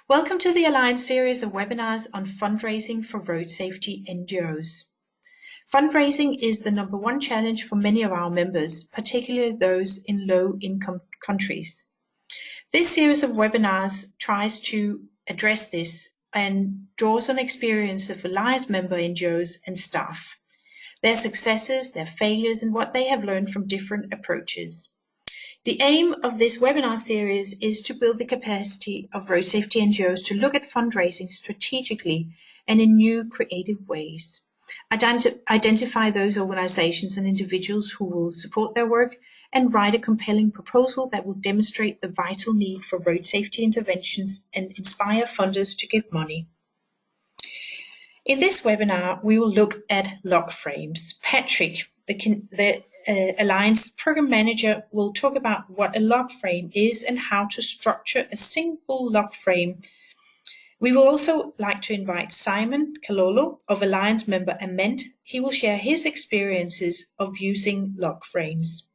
Welcome to the Alliance series of webinars on fundraising for road safety NGOs. Fundraising is the number one challenge for many of our members, particularly those in low-income countries. This series of webinars tries to address this and draws on experience of Alliance member NGOs and staff, their successes, their failures, and what they have learned from different approaches. The aim of this webinar series is to build the capacity of road safety NGOs to look at fundraising strategically and in new creative ways. Identify those organizations and individuals who will support their work and write a compelling proposal that will demonstrate the vital need for road safety interventions and inspire funders to give money. In this webinar, we will look at log frames. Patrick, the Alliance Program Manager, will talk about what a log frame is and how to structure a single log frame. We will also like to invite Simon Kalolo of Alliance member Amend. He will share his experiences of using log frames.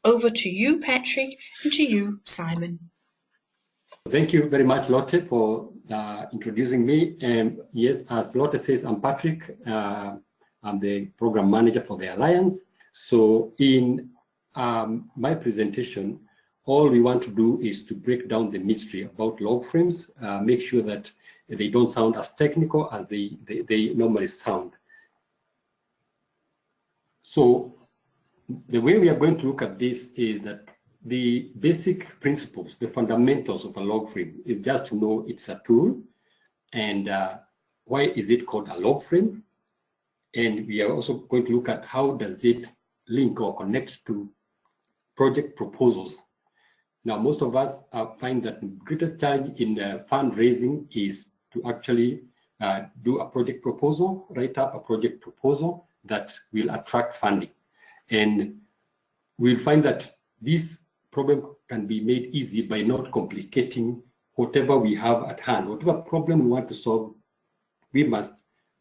Over to you, Patrick, and to you, Simon. Thank you very much, Lotte, for introducing me. And yes, as Lotte says, I'm Patrick. I'm the program manager for the Alliance. So in my presentation, all we want to do is to break down the mystery about log frames, make sure that they don't sound as technical as they normally sound. So the way we are going to look at this is that the basic principles, the fundamentals of a log frame is just to know it's a tool and why is it called a log frame. And we are also going to look at how does it link or connect to project proposals. Now, most of us find that the greatest challenge in fundraising is to actually do a project proposal, write up a project proposal that will attract funding. And we'll find that this problem can be made easy by not complicating whatever we have at hand. Whatever problem we want to solve, we must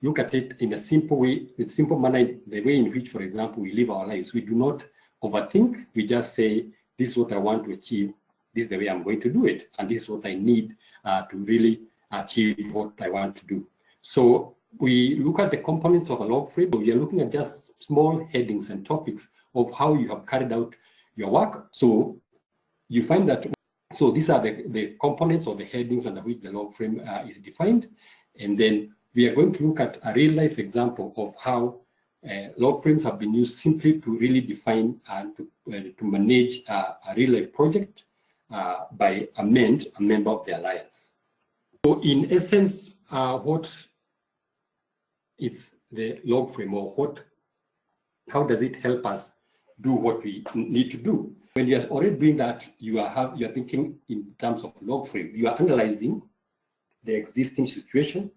look at it in a simple way, with simple manner, the way in which, for example, we live our lives. We do not overthink. We just say, this is what I want to achieve. This is the way I'm going to do it. And this is what I need to really achieve what I want to do. So we look at the components of a log frame. We are looking at just small headings and topics of how you have carried out your work. So you find that, so these are the components or the headings under which the log frame is defined. And then we are going to look at a real life example of how log frames have been used simply to really define and to manage a real life project by Amend, a member of the Alliance. So in essence, what is the log frame, or how does it help us do what we need to do? When you are already doing that, you are thinking in terms of log frame. You are analyzing the existing situation.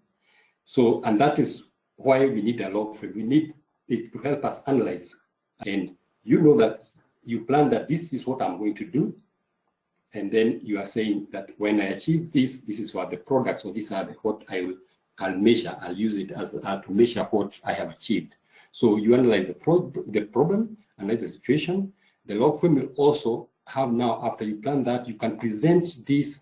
So, and that is why we need a log frame. We need it to help us analyze. And you know that you plan that this is what I'm going to do. And then you are saying that when I achieve this, this is what the products, or these are what I'll measure. I'll use it as to measure what I have achieved. So you analyze the problem, analyze the situation. The log frame will also have now, after you plan that, you can present this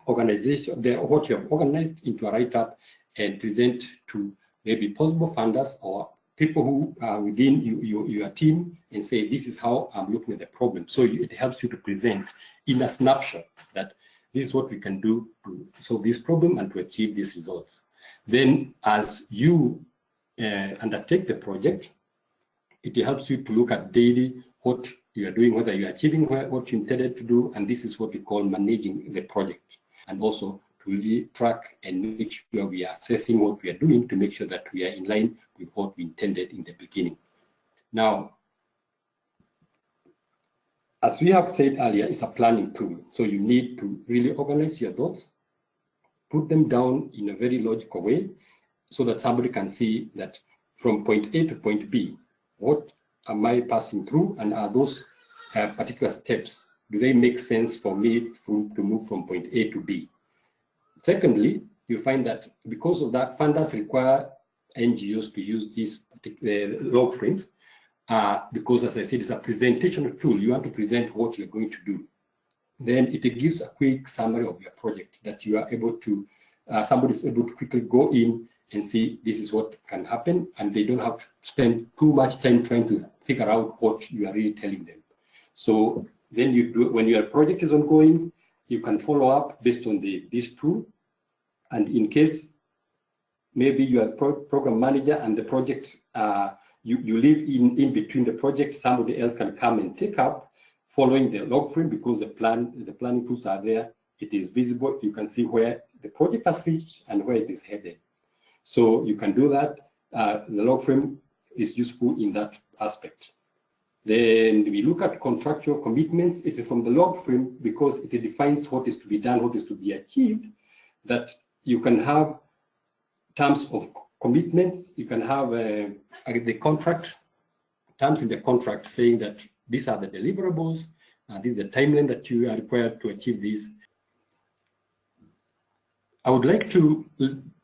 organization, what you have organized into a write-up, and present to maybe possible funders or people who are within your team and say, this is how I'm looking at the problem. So it helps you to present in a snapshot that this is what we can do to solve this problem and to achieve these results. Then as you undertake the project, it helps you to look at daily what you are doing, whether you are achieving what you intended to do, and this is what we call managing the project. And also to really track and make sure we are assessing what we are doing to make sure that we are in line with what we intended in the beginning. Now, as we have said earlier, it's a planning tool. So you need to really organize your thoughts, put them down in a very logical way so that somebody can see that from point A to point B, what am I passing through, and are those particular steps, do they make sense for me to move from point A to B? Secondly, you find that because of that, funders require NGOs to use these particular log frames because, as I said, it's a presentation tool. You want to present what you're going to do. then it gives a quick summary of your project that you are able to, somebody is able to quickly go in and see this is what can happen, and they don't have to spend too much time trying to figure out what you are really telling them. So then you do, when your project is ongoing, you can follow up based on this tool. And in case maybe you are program manager and the project, you live in between the project, somebody else can come and take up following the log frame, because the planning tools are there. It is visible. You can see where the project has reached and where it is headed. So you can do that. The log frame is useful in that aspect. Then we look at contractual commitments. It is from the log frame because it defines what is to be done, what is to be achieved, that you can have terms of commitments. You can have the contract, terms in the contract saying that these are the deliverables, this is the timeline that you are required to achieve these. I would like to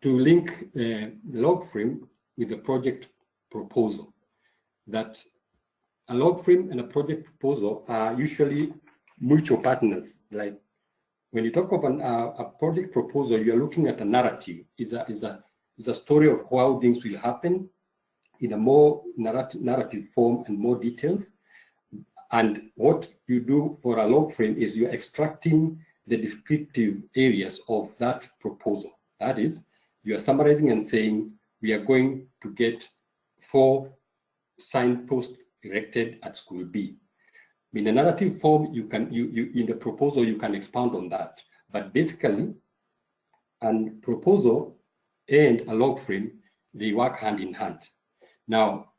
link the log frame with the project proposal. That a log frame and a project proposal are usually mutual partners. Like when you talk of a project proposal, you are looking at a narrative. Is a story of how things will happen in a more narrative form and more details. And what you do for a log frame is you're extracting the descriptive areas of that proposal. That is, you are summarizing and saying, we are going to get 4 signposts erected at school B. In a narrative form, you in the proposal, you can expound on that. But basically, a proposal and a log frame, they work hand in hand. Now,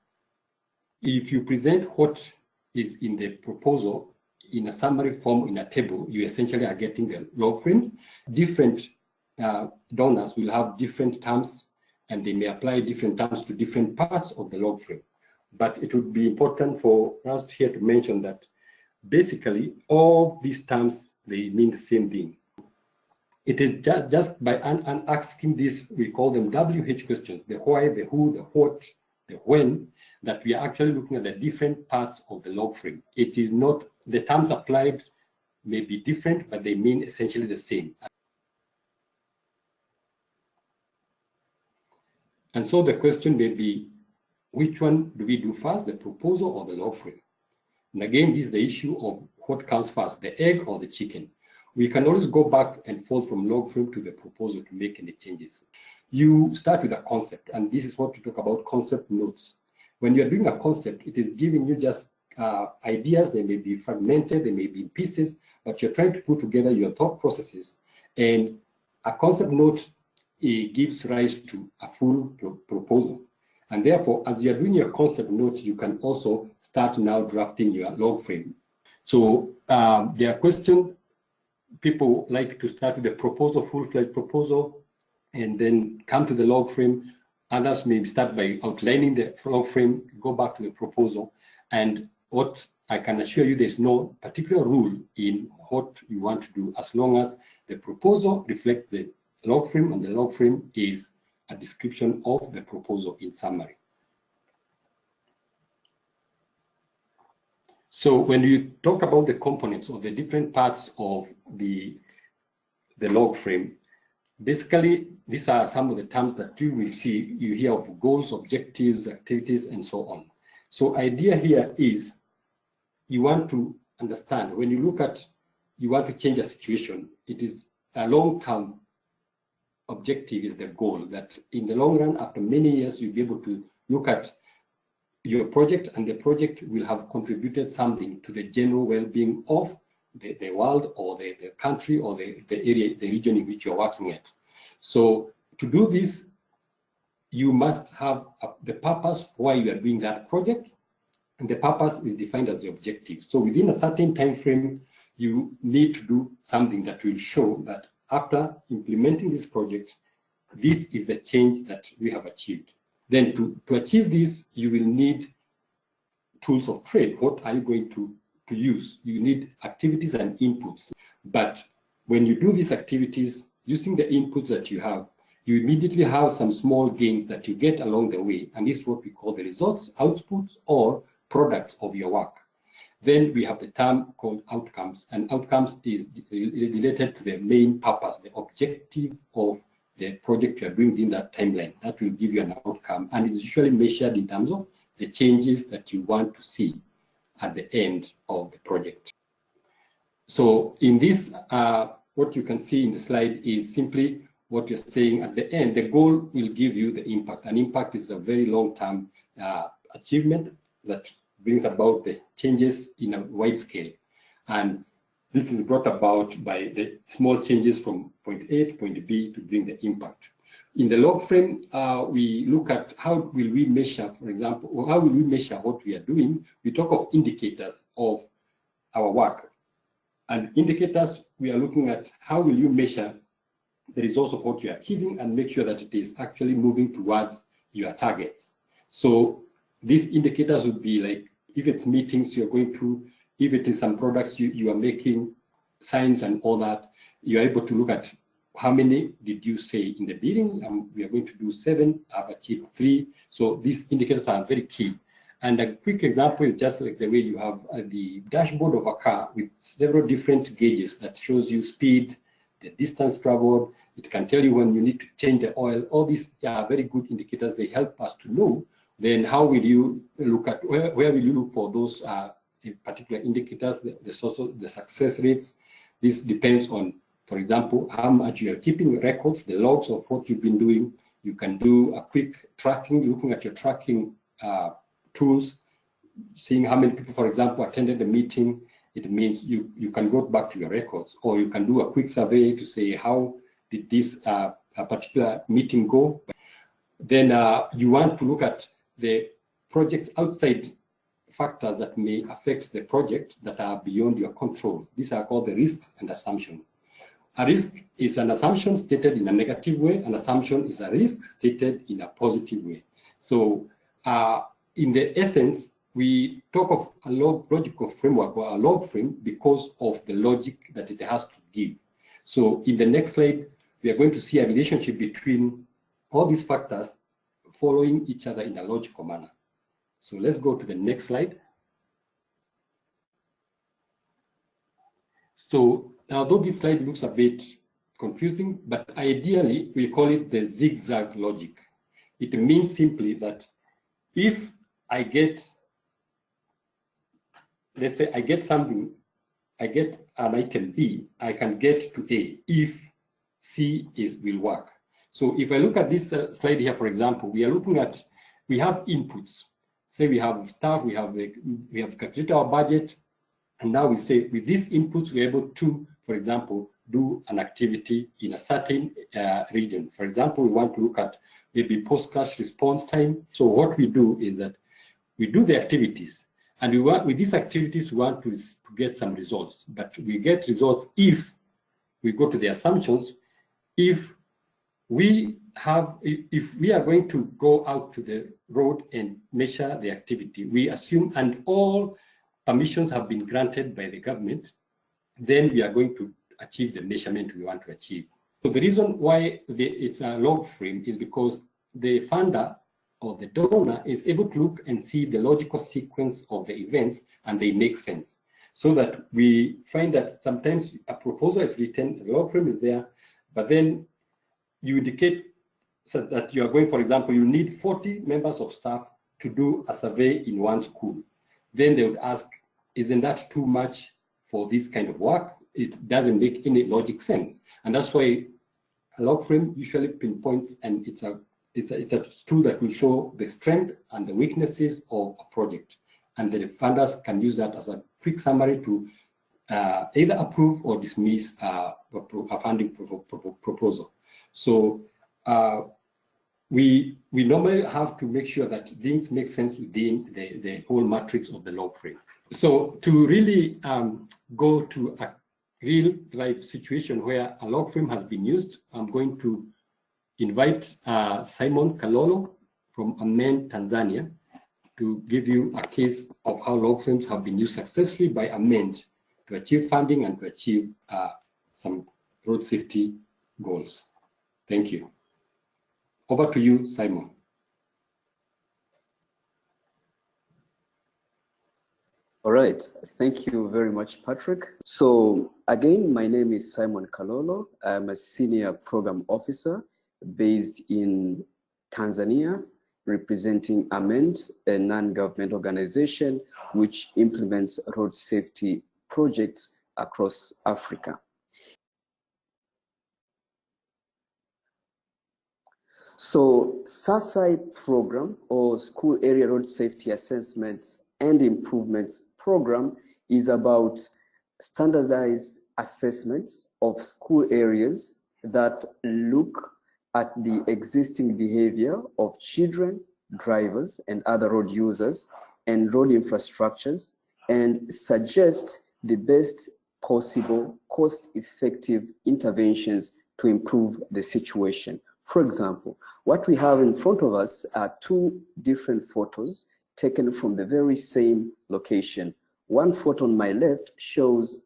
if you present what is in the proposal in a summary form in a table, you essentially are getting the log frames. Different donors will have different terms, and they may apply different terms to different parts of the log frame. But it would be important for us here to mention that basically all these terms, they mean the same thing. It is just by asking this, we call them WH questions, the why, the who, the what, the when, that we are actually looking at the different parts of the log frame. It is not, the terms applied may be different, but they mean essentially the same. And so the question may be, which one do we do first, the proposal or the log frame? And again, this is the issue of what comes first, the egg or the chicken. We can always go back and forth from log frame to the proposal to make any changes. You start with a concept, and this is what we talk about, concept notes. When you're doing a concept, it is giving you just ideas. They may be fragmented, they may be in pieces, but you're trying to put together your thought processes. And a concept note, it gives rise to a full proposal. And therefore, as you're doing your concept notes, you can also start now drafting your log frame. So there are questions. People like to start with the proposal, full-fledged proposal, and then come to the log frame. Others may start by outlining the log frame, go back to the proposal. And what I can assure you, there's no particular rule in what you want to do, as long as the proposal reflects the log frame, and the log frame is a description of the proposal in summary. So when you talk about the components or the different parts of the log frame, basically these are some of the terms that you will see. You hear of goals, objectives, activities, and so on. So idea here is you want to understand, when you look at, you want to change a situation, it is a long-term objective is the goal, that in the long run, after many years, you'll be able to look at your project, and the project will have contributed something to the general well-being of the world or the country or the area, the region in which you're working at. So to do this, you must have the purpose why you are doing that project, and the purpose is defined as the objective. So within a certain time frame, you need to do something that will show that after implementing this project, this is the change that we have achieved. Then to achieve this, you will need tools of trade. What are you going to use? You need activities and inputs. But when you do these activities, using the inputs that you have, you immediately have some small gains that you get along the way. And this is what we call the results, outputs, or products of your work. Then we have the term called outcomes, and outcomes is related to the main purpose, the objective of the project you are doing within that timeline. That will give you an outcome, and is usually measured in terms of the changes that you want to see at the end of the project. So in this, what you can see in the slide is simply what you're saying at the end. The goal will give you the impact. An impact is a very long-term achievement that brings about the changes in a wide scale. And this is brought about by the small changes from point A to point B to bring the impact. In the log frame, we look at how will we measure, for example, or how will we measure what we are doing. We talk of indicators of our work. And indicators, we are looking at how will you measure the results of what you're achieving and make sure that it is actually moving towards your targets. So these indicators would be like, if it's meetings you're going to, if it is some products you are making, signs and all that, you're able to look at how many did you say in the bidding. We are going to do 7, I've achieved 3. So these indicators are very key. And a quick example is just like the way you have the dashboard of a car with several different gauges that shows you speed, the distance traveled. It can tell you when you need to change the oil. All these are very good indicators. They help us to know. Then how will you look at, where will you look for those particular indicators, the success rates? This depends on, for example, how much you are keeping records, the logs of what you've been doing. You can do a quick tracking, looking at your tracking tools, seeing how many people, for example, attended the meeting. It means you can go back to your records, or you can do a quick survey to say how did this a particular meeting go. Then you want to look at the projects outside factors that may affect the project that are beyond your control. These are called the risks and assumptions. A risk is an assumption stated in a negative way. An assumption is a risk stated in a positive way. So in the essence, we talk of a logical framework or a log frame because of the logic that it has to give. So in the next slide, we are going to see a relationship between all these factors following each other in a logical manner. So let's go to the next slide. So although this slide looks a bit confusing, but ideally we call it the zigzag logic. It means simply that if I get, let's say I get something, I get an item B, I can get to A if C will work. So if I look at this slide here, for example, we are looking at, we have inputs. Say we have staff, we have calculated our budget, and now we say with these inputs, we're able to, for example, do an activity in a certain region. For example, we want to look at maybe post-crash response time. So what we do is that we do the activities, and we want, with these activities, we want to get some results. But we get results if we go to the assumptions. If we are going to go out to the road and measure the activity, we assume, and all permissions have been granted by the government, then we are going to achieve the measurement we want to achieve. So the reason why it's a log frame is because the funder or the donor is able to look and see the logical sequence of the events, and they make sense. So that we find that sometimes a proposal is written, the log frame is there, but then you indicate so that you are going, for example, you need 40 members of staff to do a survey in one school. Then they would ask, isn't that too much for this kind of work? It doesn't make any logic sense. And that's why a log frame usually pinpoints, and it's a tool that will show the strength and the weaknesses of a project. And the funders can use that as a quick summary to either approve or dismiss a funding proposal. So we normally have to make sure that things make sense within the whole matrix of the log frame. So to really go to a real life situation where a log frame has been used, I'm going to invite Simon Kalolo from Amen, Tanzania, to give you a case of how log frames have been used successfully by Amen to achieve funding and to achieve some road safety goals. Thank you. Over to you, Simon. All right, thank you very much, Patrick. So again, my name is Simon Kalolo. I'm a senior program officer based in Tanzania, representing AMEND, a non-government organization which implements road safety projects across Africa. So SASAI program, or School Area Road Safety Assessments and Improvements program, is about standardized assessments of school areas that look at the existing behavior of children, drivers, and other road users and road infrastructures, and suggest the best possible cost-effective interventions to improve the situation. For example, what we have in front of us are two different photos taken from the very same location. One photo on my left shows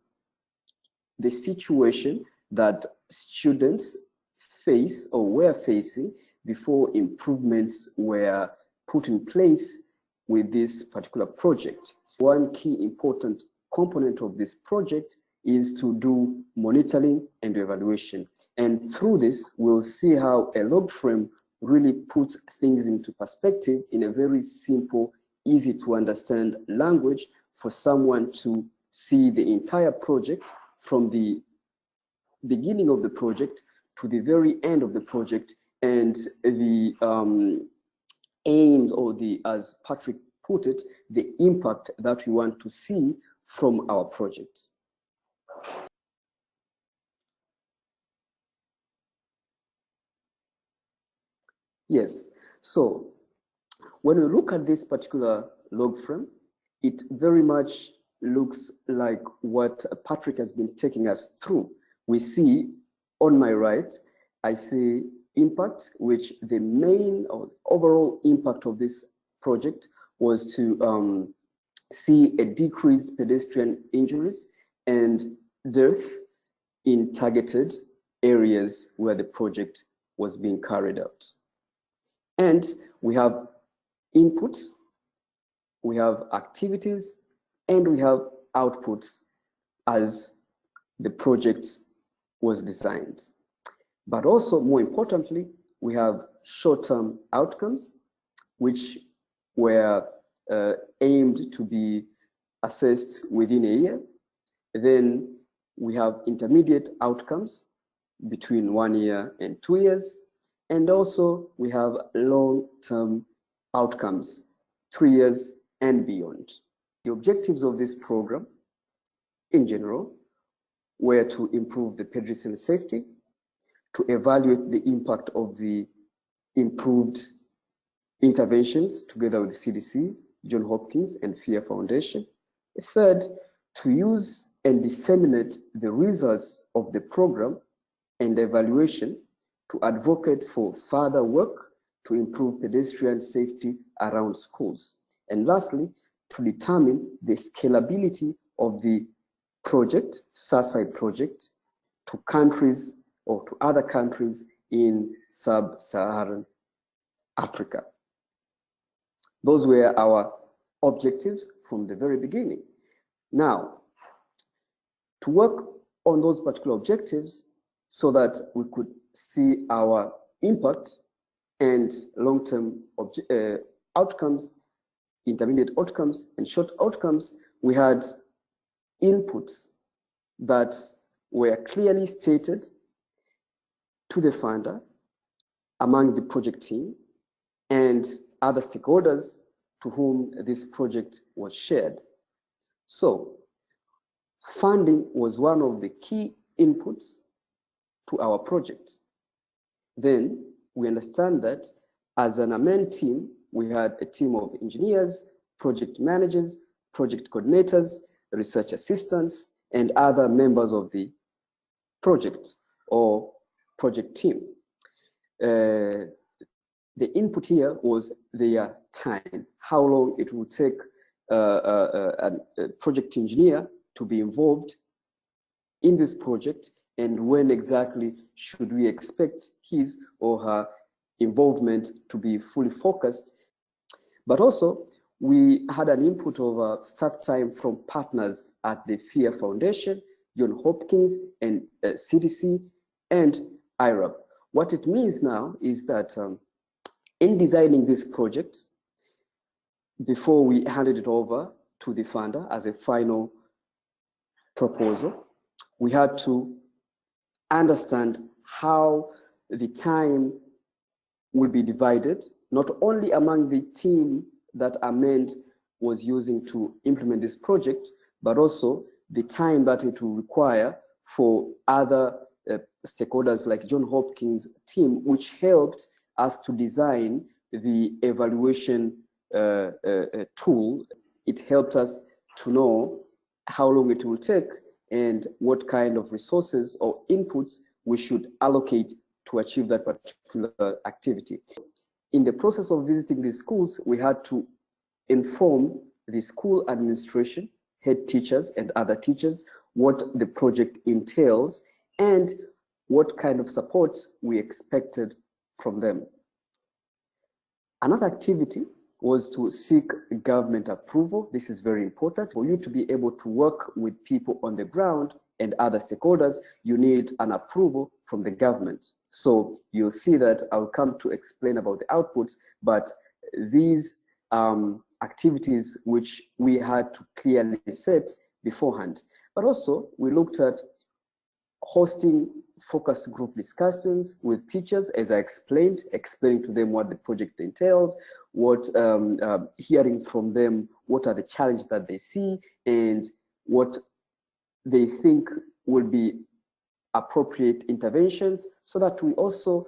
the situation that students face or were facing before improvements were put in place with this particular project. One key important component of this project is to do monitoring and evaluation. And through this, we'll see how a log frame really puts things into perspective in a very simple, easy to understand language for someone to see the entire project from the beginning of the project to the very end of the project, and the aims, or the, as Patrick put it, the impact that we want to see from our project. Yes, so when we look at this particular log frame, it very much looks like what Patrick has been taking us through. We see on my right, I see impact, which the main or overall impact of this project was to see a decreased pedestrian injuries and death in targeted areas where the project was being carried out. And we have inputs, we have activities, and we have outputs as the project was designed. But also, more importantly, we have short-term outcomes, which were aimed to be assessed within a year. Then we have intermediate outcomes between 1 year and 2 years. And also we have long-term outcomes, 3 years and beyond. The objectives of this program in general were to improve the pedestrian safety, to evaluate the impact of the improved interventions together with the CDC, Johns Hopkins, and FEAR Foundation. Third, to use and disseminate the results of the program and evaluation to advocate for further work to improve pedestrian safety around schools. And lastly, to determine the scalability of the project, SASAI project, to countries or to other countries in sub-Saharan Africa. Those were our objectives from the very beginning. Now, to work on those particular objectives so that we could see our impact and long-term outcomes, intermediate outcomes, and short outcomes, we had inputs that were clearly stated to the funder, among the project team, and other stakeholders to whom this project was shared. So, funding was one of the key inputs to our project. Then we understand that as an AMEN team, we had a team of engineers, project managers, project coordinators, research assistants, and other members of the project or project team. The input here was their time, how long it would take a project engineer to be involved in this project, and when exactly should we expect his or her involvement to be fully focused. But also, we had an input of staff time from partners at the FEAR Foundation, Johns Hopkins, and CDC, and IRAP. What it means now is that in designing this project, before we handed it over to the funder as a final proposal, we had to understand how the time will be divided, not only among the team that Amend was using to implement this project, but also the time that it will require for other stakeholders like Johns Hopkins team, which helped us to design the evaluation tool. It helped us to know how long it will take and what kind of resources or inputs we should allocate to achieve that particular activity. In the process of visiting these schools, we had to inform the school administration, head teachers and other teachers what the project entails and what kind of support we expected from them. Another activity was to seek government approval. This is very important. For you to be able to work with people on the ground and other stakeholders, you need an approval from the government. So you'll see that I'll come to explain about the outputs, but these activities which we had to clearly set beforehand. But also we looked at hosting focus group discussions with teachers, as I explained, explaining to them what the project entails, what hearing from them, what are the challenges that they see and what they think will be appropriate interventions, so that we also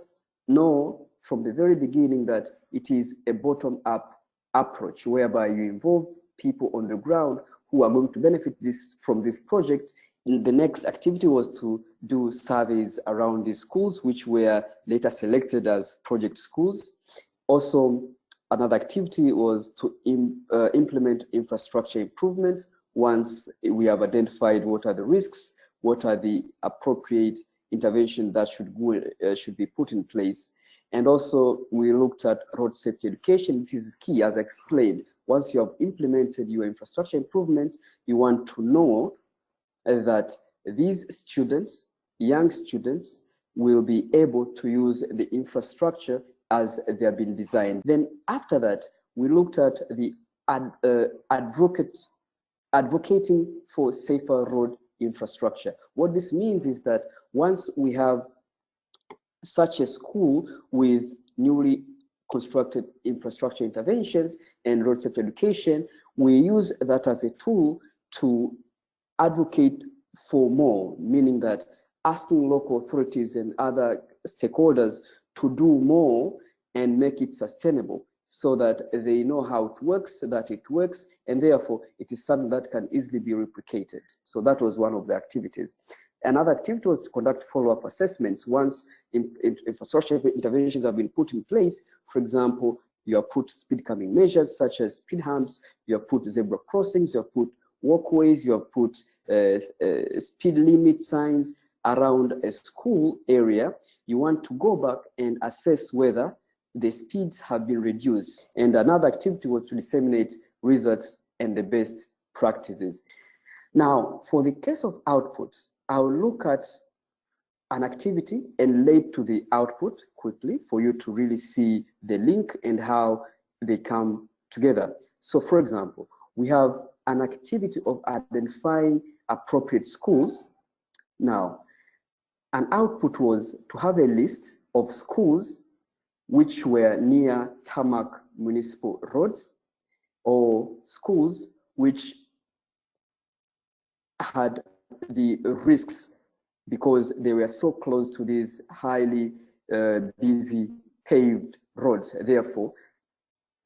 know from the very beginning that it is a bottom-up approach whereby you involve people on the ground who are going to benefit from this project. The next activity was to do surveys around the schools, which were later selected as project schools. Also, another activity was to implement infrastructure improvements. Once we have identified what are the risks, what are the appropriate interventions that should be put in place. And also we looked at road safety education. This is key, as I explained. Once you have implemented your infrastructure improvements, you want to know that these students, young students, will be able to use the infrastructure as they have been designed. Then after that, we looked at the advocating for safer road infrastructure. What this means is that once we have such a school with newly constructed infrastructure interventions and road safety education, we use that as a tool to advocate for more, meaning that asking local authorities and other stakeholders to do more and make it sustainable so that they know how it works, that it works, and therefore it is something that can easily be replicated. So that was one of the activities. Another activity was to conduct follow-up assessments once infrastructure interventions have been put in place. For example, you have put speed calming measures such as speed humps, you have put zebra crossings, you have put walkways, you have put speed limit signs around a school area. You want to go back and assess whether the speeds have been reduced. And another activity was to disseminate results and the best practices. Now, for the case of outputs, I'll look at an activity and relate to the output quickly for you to really see the link and how they come together. So for example, we have an activity of identifying appropriate schools. Now, an output was to have a list of schools which were near tarmac municipal roads or schools which had the risks because they were so close to these highly busy paved roads. Therefore,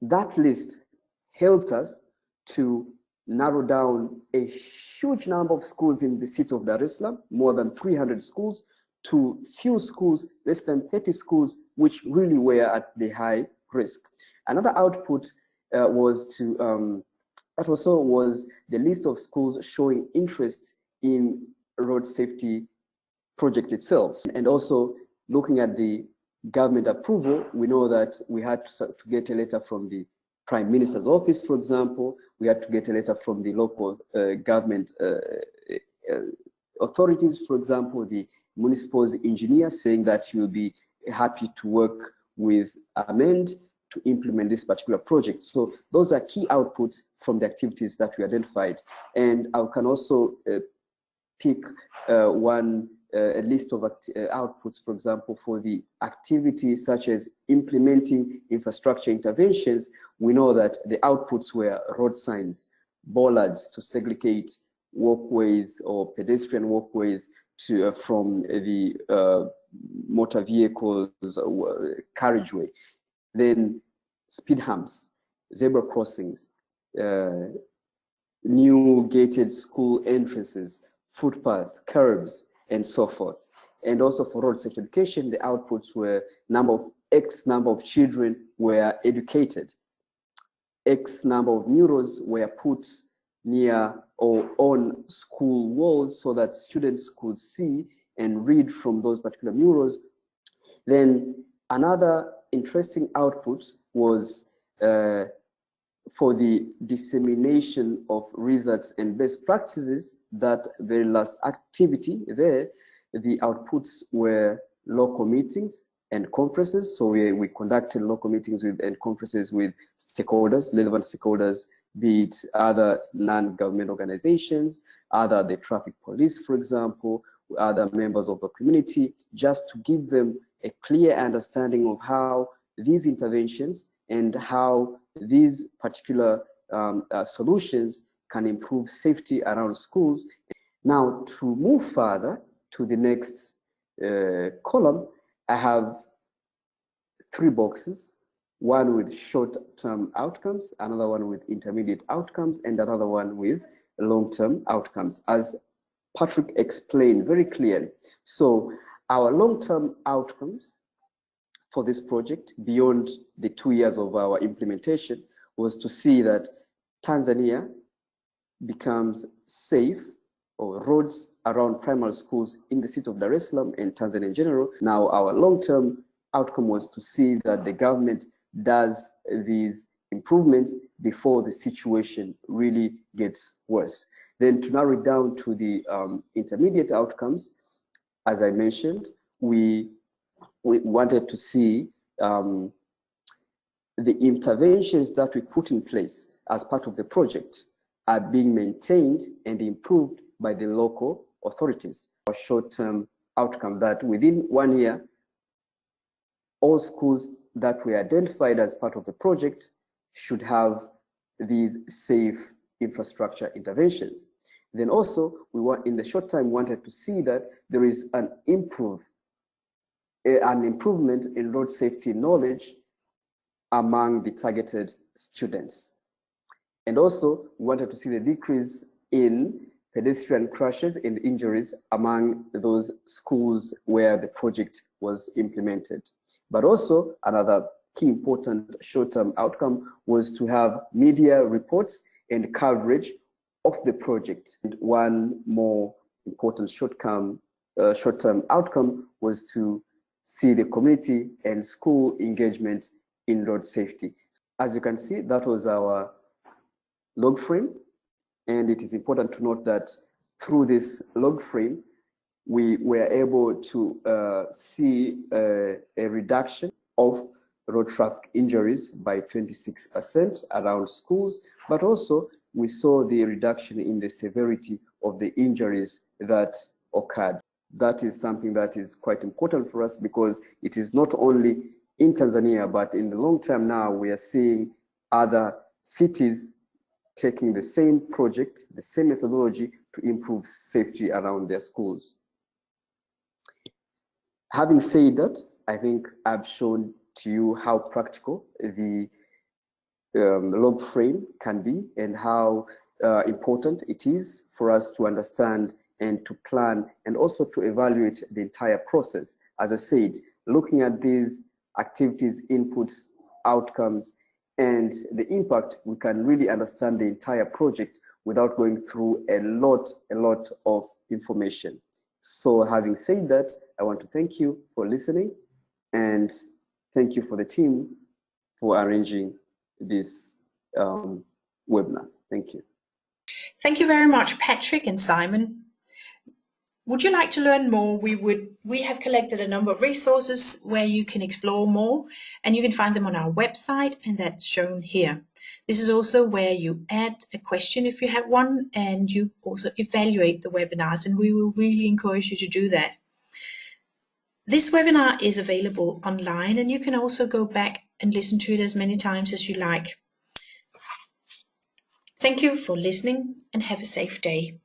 that list helped us to narrow down a huge number of schools in the city of Dar es Salaam, more than 300 schools, to few schools, less than 30 schools, which really were at the high risk. Another output was to, that also was the list of schools showing interest in road safety project itself. And also looking at the government approval, we know that we had to get a letter from the Prime Minister's office, for example. We had to get a letter from the local government authorities, for example, the municipal's engineer saying that he will be happy to work with Amend to implement this particular project. So those are key outputs from the activities that we identified. And I can also pick a list of outputs, for example, for the activities such as implementing infrastructure interventions. We know that the outputs were road signs, bollards to segregate walkways or pedestrian walkways to, from the motor vehicles carriageway, then speed humps, zebra crossings, new gated school entrances, footpath, curbs, and so forth. And also for road safety education, the outputs were X number of children were educated, X number of murals were put near or on school walls so that students could see and read from those particular murals. Then another interesting output was for the dissemination of results and best practices. That very last activity there, the outputs were local meetings and conferences. So we conducted local meetings and conferences with stakeholders, relevant stakeholders, be it other non-government organizations, other the traffic police, for example, other members of the community, just to give them a clear understanding of how these interventions and how these particular solutions can improve safety around schools. Now, to move further to the next column, I have 3 boxes, one with short-term outcomes, another one with intermediate outcomes, and another one with long-term outcomes, as Patrick explained very clearly. So our long-term outcomes for this project, beyond the 2 years of our implementation, was to see that Tanzania becomes safe, or roads around primary schools in the city of Dar es Salaam and Tanzania in general. Now, our long-term outcome was to see that the government does these improvements before the situation really gets worse. Then to narrow it down to the intermediate outcomes, as I mentioned, we wanted to see the interventions that we put in place as part of the project are being maintained and improved by the local authorities. A short-term outcome that within 1 year, all schools that were identified as part of the project should have these safe infrastructure interventions. Then also, in the short time, wanted to see that there is an improvement in road safety knowledge among the targeted students. And also, we wanted to see the decrease in pedestrian crashes and injuries among those schools where the project was implemented. But also, another key important short-term outcome was to have media reports and coverage of the project. And one more important short-term outcome was to see the community and school engagement in road safety. As you can see, that was our log frame, and it is important to note that through this log frame, we were able to see a reduction of road traffic injuries by 26% around schools, but also we saw the reduction in the severity of the injuries that occurred. That is something that is quite important for us because it is not only in Tanzania, but in the long term now, we are seeing other cities taking the same project, the same methodology to improve safety around their schools. Having said that, I think I've shown to you how practical the log frame can be and how important it is for us to understand and to plan and also to evaluate the entire process. As I said, looking at these activities, inputs, outcomes, and the impact, we can really understand the entire project without going through a lot of information. So having said that, I want to thank you for listening and thank you for the team for arranging this webinar. Thank you. Thank you very much, Patrick and Simon. Would you like to learn more? We have collected a number of resources where you can explore more, and you can find them on our website, and that's shown here. This is also where you add a question if you have one, and you also evaluate the webinars, and we will really encourage you to do that. This webinar is available online, and you can also go back and listen to it as many times as you like. Thank you for listening, and have a safe day.